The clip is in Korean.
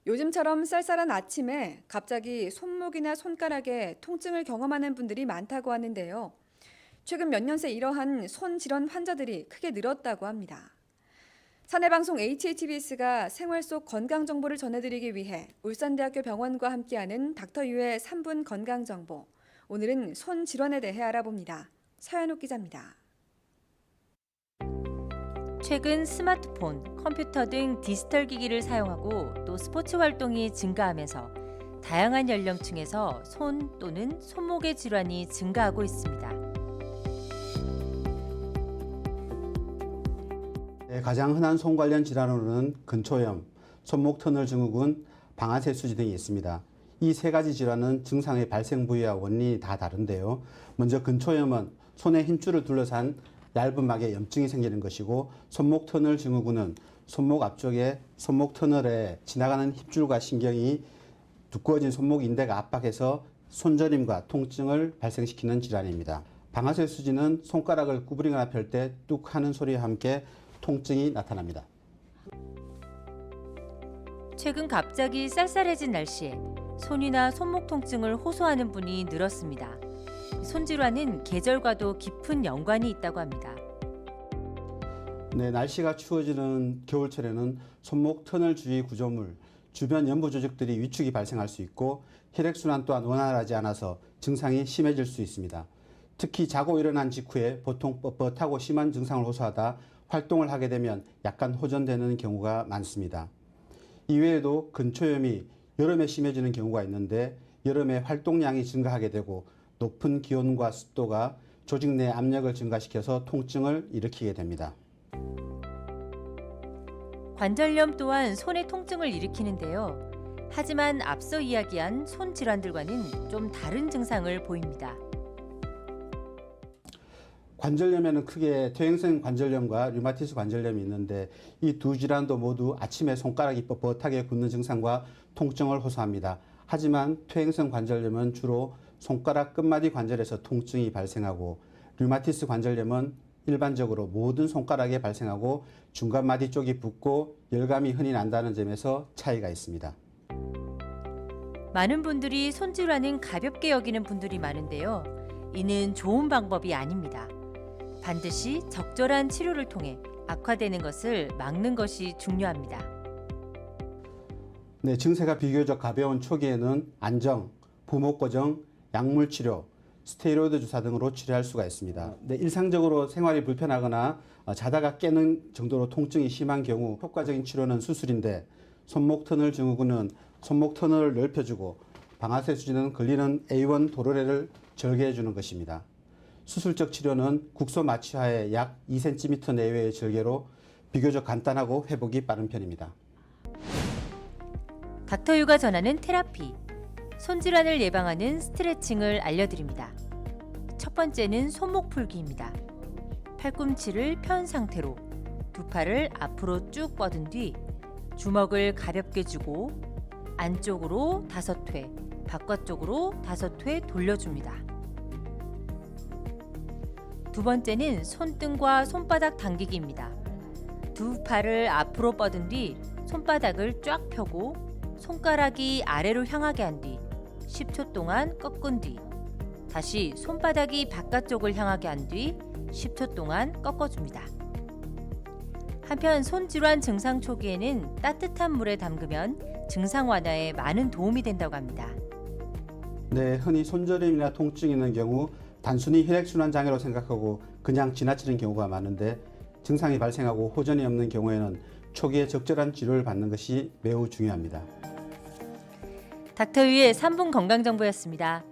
요즘처럼 쌀쌀한 아침에 갑자기 손목이나 손가락에 통증을 경험하는 분들이 많다고 하는데요. 최근 몇 년 새 이러한 손 질환 환자들이 크게 늘었다고 합니다. 사내방송 HHBS가 생활 속 건강 정보를 전해드리기 위해 울산대학교 병원과 함께하는 닥터유의 3분 건강 정보. 오늘은 손 질환에 대해 알아봅니다. 서현욱 기자입니다. 최근 스마트폰, 컴퓨터 등 디지털 기기를 사용하고 또 스포츠 활동이 증가하면서 다양한 연령층에서 손 또는 손목의 질환이 증가하고 있습니다. 가장 흔한 손 관련 질환으로는 근초염, 손목 터널 증후군, 방아쇠 수지 등이 있습니다. 이 세 가지 질환은 증상의 발생 부위와 원인이 다 다른데요. 먼저 근초염은 손의 힘줄을 둘러싼 얇은 막에 염증이 생기는 것이고, 손목 터널 증후군은 손목 앞쪽에 손목 터널에 지나가는 힘줄과 신경이 두꺼워진 손목 인대가 압박해서 손저림과 통증을 발생시키는 질환입니다. 방아쇠 수지는 손가락을 구부리거나 펼 때 뚝 하는 소리와 함께 통증이 나타납니다. 최근 갑자기 쌀쌀해진 날씨에 손이나 손목 통증을 호소하는 분이 늘었습니다. 손질환은 계절과도 깊은 연관이 있다고 합니다. 네, 날씨가 추워지는 겨울철에는 손목 터널 주위 구조물, 주변 연부 조직들이 위축이 발생할 수 있고, 혈액순환 또한 원활하지 않아서 증상이 심해질 수 있습니다. 특히 자고 일어난 직후에 보통 뻣뻣하고 심한 증상을 호소하다 활동을 하게 되면 약간 호전되는 경우가 많습니다. 이외에도 근초염이 여름에 심해지는 경우가 있는데, 여름에 활동량이 증가하게 되고 높은 기온과 습도가 조직 내 압력을 증가시켜서 통증을 일으키게 됩니다. 관절염 또한 손의 통증을 일으키는데요. 하지만 앞서 이야기한 손 질환들과는 좀 다른 증상을 보입니다. 관절염에는 크게 퇴행성 관절염과 류마티스 관절염이 있는데, 이 두 질환도 모두 아침에 손가락이 뻣뻣하게 굳는 증상과 통증을 호소합니다. 하지만 퇴행성 관절염은 주로 손가락 끝마디 관절에서 통증이 발생하고, 류마티스 관절염은 일반적으로 모든 손가락에 발생하고 중간마디 쪽이 붓고 열감이 흔히 난다는 점에서 차이가 있습니다. 많은 분들이 손 질환은 가볍게 여기는 분들이 많은데요. 이는 좋은 방법이 아닙니다. 반드시 적절한 치료를 통해 악화되는 것을 막는 것이 중요합니다. 네, 증세가 비교적 가벼운 초기에는 안정, 부목고정, 약물치료, 스테로이드 주사 등으로 치료할 수가 있습니다. 네, 일상적으로 생활이 불편하거나 자다가 깨는 정도로 통증이 심한 경우 효과적인 치료는 수술인데, 손목 터널 증후군은 손목 터널을 넓혀주고, 방아쇠 수지는 걸리는 A1 도르래를 절개해 주는 것입니다. 수술적 치료는 국소 마취하에 약 2cm 내외의 절개로 비교적 간단하고 회복이 빠른 편입니다. 닥터유가 전하는 테라피, 손질환을 예방하는 스트레칭을 알려드립니다. 첫 번째는 손목 풀기입니다. 팔꿈치를 편 상태로 두 팔을 앞으로 쭉 뻗은 뒤 주먹을 가볍게 쥐고 안쪽으로 5회, 바깥쪽으로 5회 돌려줍니다. 두 번째는 손등과 손바닥 당기기입니다. 두 팔을 앞으로 뻗은 뒤 손바닥을 쫙 펴고 손가락이 아래로 향하게 한 뒤 10초 동안 꺾은 뒤 다시 손바닥이 바깥쪽을 향하게 한 뒤 10초 동안 꺾어줍니다. 한편 손질환 증상 초기에는 따뜻한 물에 담그면 증상 완화에 많은 도움이 된다고 합니다. 네, 흔히 손저림이나 통증이 있는 경우 단순히 혈액순환 장애로 생각하고 그냥 지나치는 경우가 많은데, 증상이 발생하고 호전이 없는 경우에는 초기에 적절한 치료를 받는 것이 매우 중요합니다. 닥터유의 3분 건강정보였습니다.